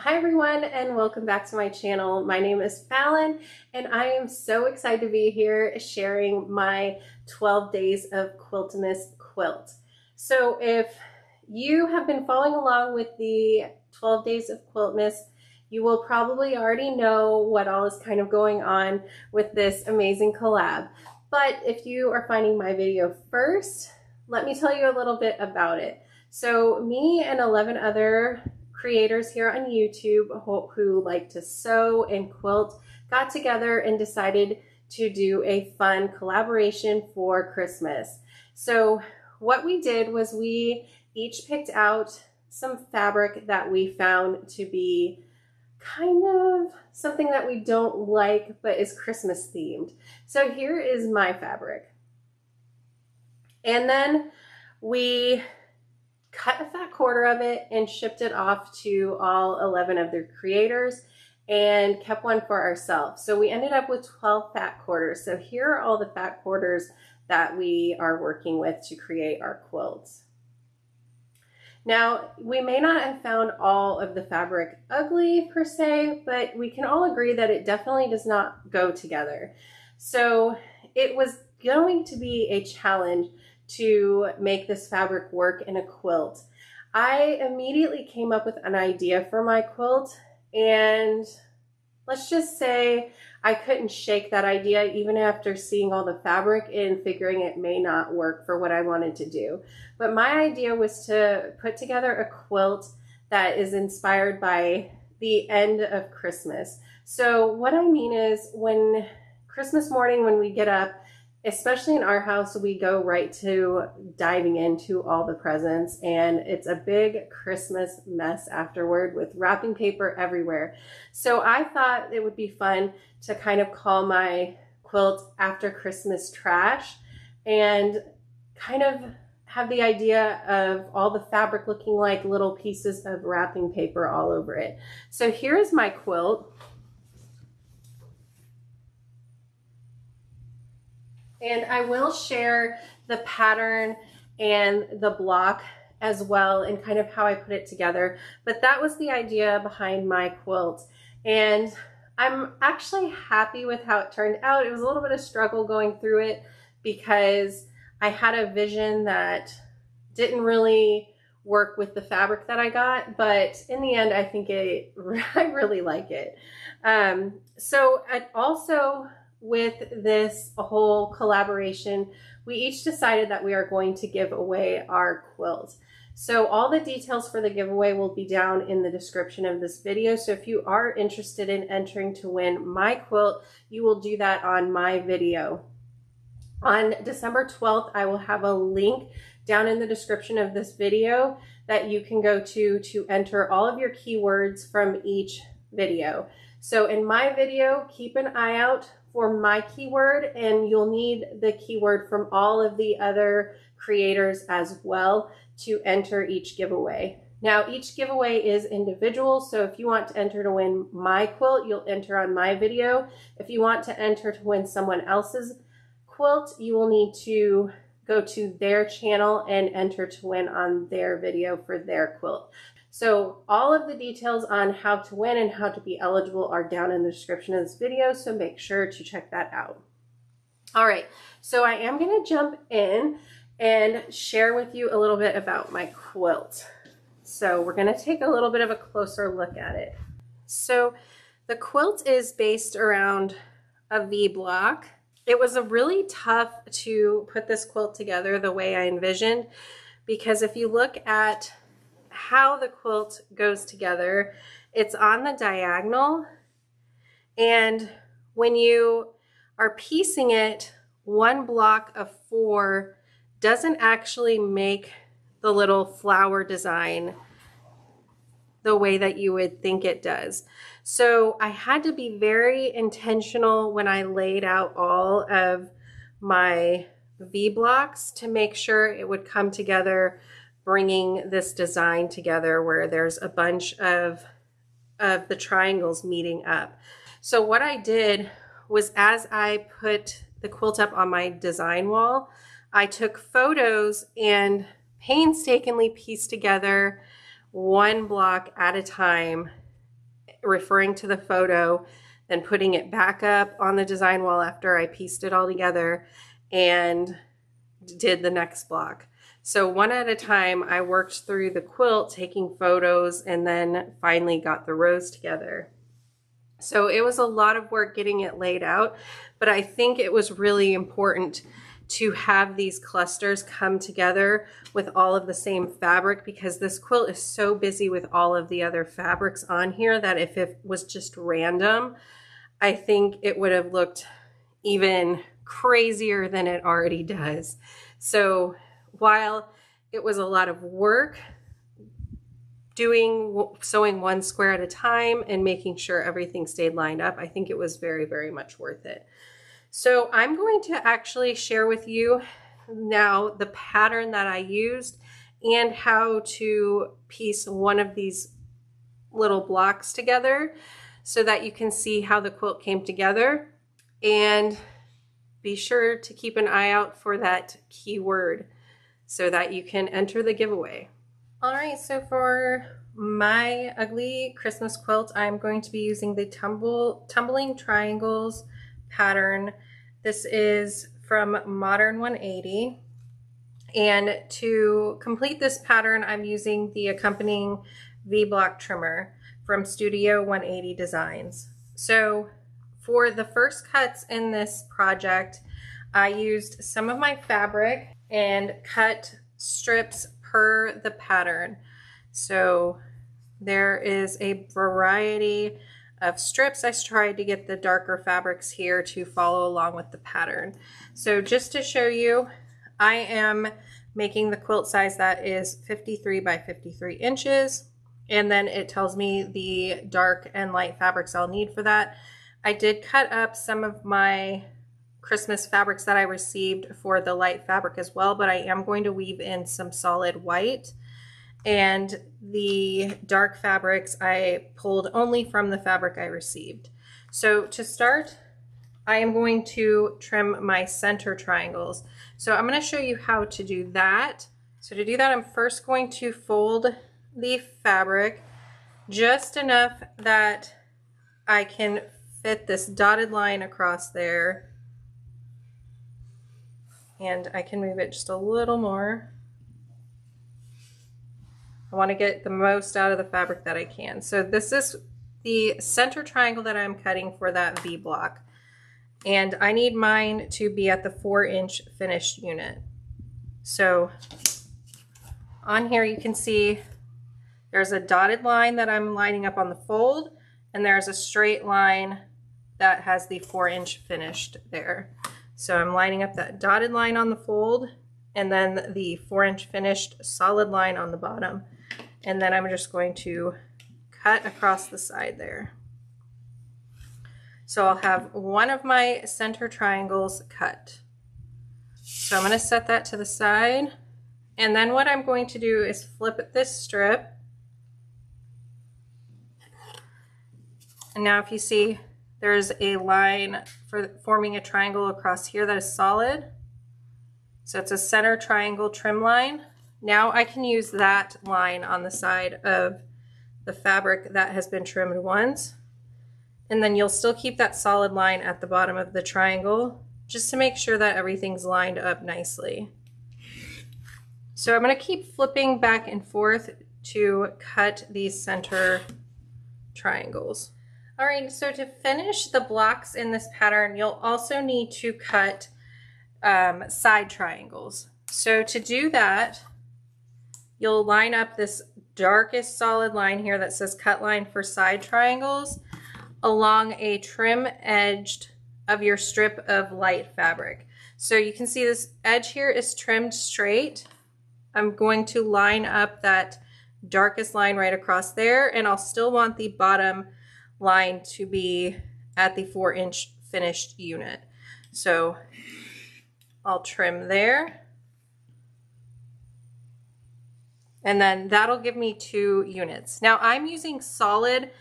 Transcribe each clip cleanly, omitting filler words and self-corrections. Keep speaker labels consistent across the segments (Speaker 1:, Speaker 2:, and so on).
Speaker 1: Hi everyone, and welcome back to my channel. My name is Fallon and I am so excited to be here sharing my 12 days of Quiltmas quilt. So if you have been following along with the 12 days of Quiltmas, you will probably already know what all is kind of going on with this amazing collab. But if you are finding my video first, let me tell you a little bit about it. So me and 11 other creators here on YouTube who like to sew and quilt got together and decided to do a fun collaboration for Christmas. So what we did was we each picked out some fabric that we found to be kind of something that we don't like but is Christmas themed. So here is my fabric. And then we cut a fat quarter of it and shipped it off to all 11 of the creators and kept one for ourselves. So we ended up with 12 fat quarters. So here are all the fat quarters that we are working with to create our quilts. Now, we may not have found all of the fabric ugly per se, but we can all agree that it definitely does not go together. So it was going to be a challenge to make this fabric work in a quilt. I immediately came up with an idea for my quilt, and let's just say I couldn't shake that idea even after seeing all the fabric and figuring it may not work for what I wanted to do. But my idea was to put together a quilt that is inspired by the end of Christmas. So what I mean is, when Christmas morning when we get up, especially in our house, we go right to diving into all the presents, and it's a big Christmas mess afterward with wrapping paper everywhere. So I thought it would be fun to kind of call my quilt After Christmas Trash and kind of have the idea of all the fabric looking like little pieces of wrapping paper all over it. So here is my quilt. And I will share the pattern and the block as well and kind of how I put it together. But that was the idea behind my quilt. And I'm actually happy with how it turned out. It was a little bit of struggle going through it because I had a vision that didn't really work with the fabric that I got. But in the end, I think I really like it. So I also, with this whole collaboration, we each decided that we are going to give away our quilt. So all the details for the giveaway will be down in the description of this video. So if you are interested in entering to win my quilt, you will do that on my video. On December 12th, I will have a link down in the description of this video that you can go to enter all of your keywords from each video. So in my video, keep an eye out for my keyword, and you'll need the keyword from all of the other creators as well to enter each giveaway. Now, each giveaway is individual, so if you want to enter to win my quilt, you'll enter on my video. If you want to enter to win someone else's quilt, you will need to go to their channel and enter to win on their video for their quilt. So all of the details on how to win and how to be eligible are down in the description of this video, so make sure to check that out. All right, so I am going to jump in and share with you a little bit about my quilt. So we're going to take a little bit of a closer look at it. So the quilt is based around a V block. It was really tough to put this quilt together the way I envisioned, because if you look at how the quilt goes together, it's on the diagonal, and when you are piecing it, one block of 4 doesn't actually make the little flower design the way that you would think it does. So I had to be very intentional when I laid out all of my V blocks to make sure it would come together, bringing this design together where there's a bunch of the triangles meeting up. So what I did was, as I put the quilt up on my design wall, I took photos and painstakingly pieced together one block at a time referring to the photo, then putting it back up on the design wall after I pieced it all together and did the next block. So one at a time, I worked through the quilt, taking photos, and then finally got the rows together. So it was a lot of work getting it laid out, but I think it was really important to have these clusters come together with all of the same fabric, because this quilt is so busy with all of the other fabrics on here that if it was just random, I think it would have looked even crazier than it already does. So while it was a lot of work sewing one square at a time and making sure everything stayed lined up, I think it was very, very much worth it. So I'm going to actually share with you now the pattern that I used and how to piece one of these little blocks together so that you can see how the quilt came together. And be sure to keep an eye out for that keyword so that you can enter the giveaway. All right, so for my ugly Christmas quilt, I'm going to be using the tumbling triangles pattern. This is from Modern 180. And to complete this pattern, I'm using the accompanying V-block trimmer from Studio 180 Designs. So for the first cuts in this project, I used some of my fabric and cut strips per the pattern. So there is a variety of strips. I tried to get the darker fabrics here to follow along with the pattern. So just to show you, I am making the quilt size that is 53 by 53 inches. And then it tells me the dark and light fabrics I'll need for that. I did cut up some of my Christmas fabrics that I received for the light fabric as well, but I am going to weave in some solid white. And the dark fabrics I pulled only from the fabric I received. So to start, I am going to trim my center triangles. So I'm going to show you how to do that. So to do that, I'm first going to fold the fabric just enough that I can fit this dotted line across there. And I can move it just a little more. I want to get the most out of the fabric that I can. So this is the center triangle that I'm cutting for that V block. And I need mine to be at the 4-inch finished unit. So on here you can see there's a dotted line that I'm lining up on the fold, and there's a straight line that has the 4-inch finished there. So I'm lining up that dotted line on the fold and then the 4-inch finished solid line on the bottom. And then I'm just going to cut across the side there. So I'll have one of my center triangles cut. So I'm going to set that to the side. And then what I'm going to do is flip this strip. And now if you see, there's a line for forming a triangle across here that is solid. So it's a center triangle trim line. Now I can use that line on the side of the fabric that has been trimmed once. And then you'll still keep that solid line at the bottom of the triangle just to make sure that everything's lined up nicely. So I'm going to keep flipping back and forth to cut these center triangles. All right, so to finish the blocks in this pattern, you'll also need to cut side triangles. So to do that, you'll line up this darkest solid line here that says cut line for side triangles along a trim edge of your strip of light fabric. So you can see this edge here is trimmed straight. I'm going to line up that darkest line right across there, and I'll still want the bottom line to be at the 4-inch finished unit. So I'll trim there. And then that'll give me 2 units. Now I'm using solid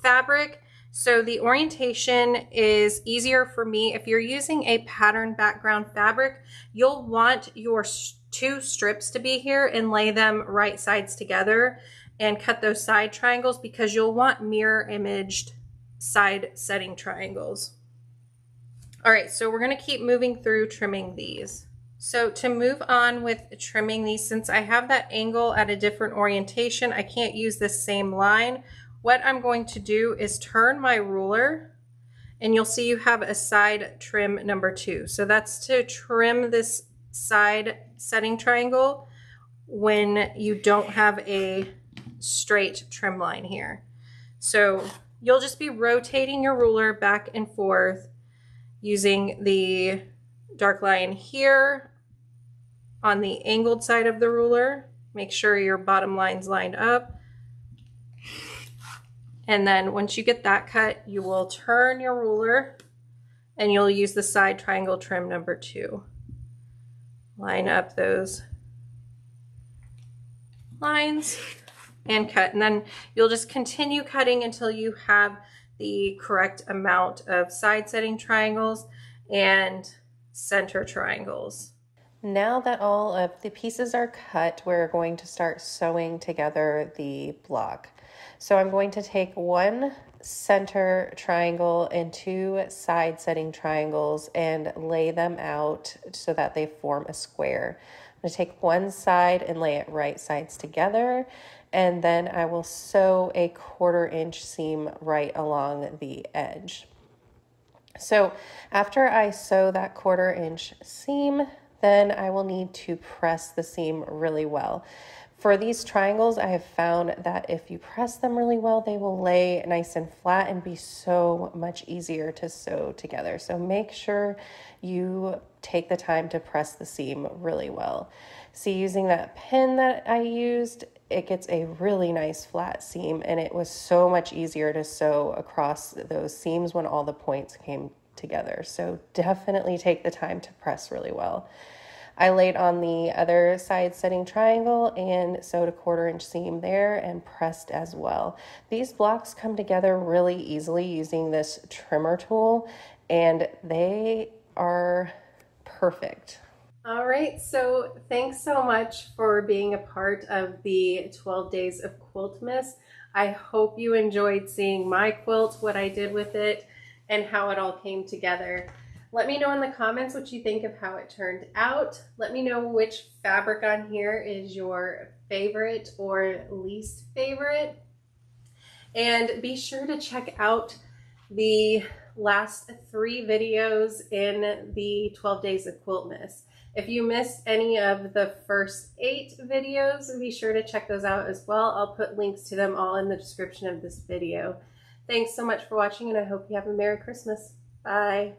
Speaker 1: fabric, so the orientation is easier for me. If you're using a pattern background fabric, you'll want your 2 strips to be here and lay them right sides together. and cut those side triangles because you'll want mirror imaged side setting triangles. All right, so we're gonna keep moving through trimming these. So to move on with trimming these, since I have that angle at a different orientation, I can't use this same line. What I'm going to do is turn my ruler, and you'll see you have a side trim number 2. So that's to trim this side setting triangle when you don't have a straight trim line here. So you'll just be rotating your ruler back and forth using the dark line here on the angled side of the ruler. Make sure your bottom line's lined up. And then once you get that cut, you will turn your ruler and you'll use the side triangle trim number 2. Line up those lines and cut. And then you'll just continue cutting until you have the correct amount of side setting triangles and center triangles. Now that all of the pieces are cut, we're going to start sewing together the block. So I'm going to take one center triangle and 2 side setting triangles and lay them out so that they form a square. I'm going to take one side and lay it right sides together, and then I will sew a 1/4 inch seam right along the edge. So after I sew that 1/4 inch seam, then I will need to press the seam really well. For these triangles, I have found that if you press them really well, they will lay nice and flat and be so much easier to sew together. So make sure you take the time to press the seam really well. See, using that pin that I used, it gets a really nice flat seam, and it was so much easier to sew across those seams when all the points came together. So definitely take the time to press really well. I laid on the other side setting triangle and sewed a 1/4 inch seam there and pressed as well. These blocks come together really easily using this trimmer tool, and they are perfect. All right, so thanks so much for being a part of the 12 Days of Quiltmas. I hope you enjoyed seeing my quilt, what I did with it, and how it all came together. Let me know in the comments what you think of how it turned out. Let me know which fabric on here is your favorite or least favorite. And be sure to check out the last 3 videos in the 12 Days of Quiltmas. If you missed any of the first 8 videos, be sure to check those out as well. I'll put links to them all in the description of this video. Thanks so much for watching, and I hope you have a Merry Christmas. Bye.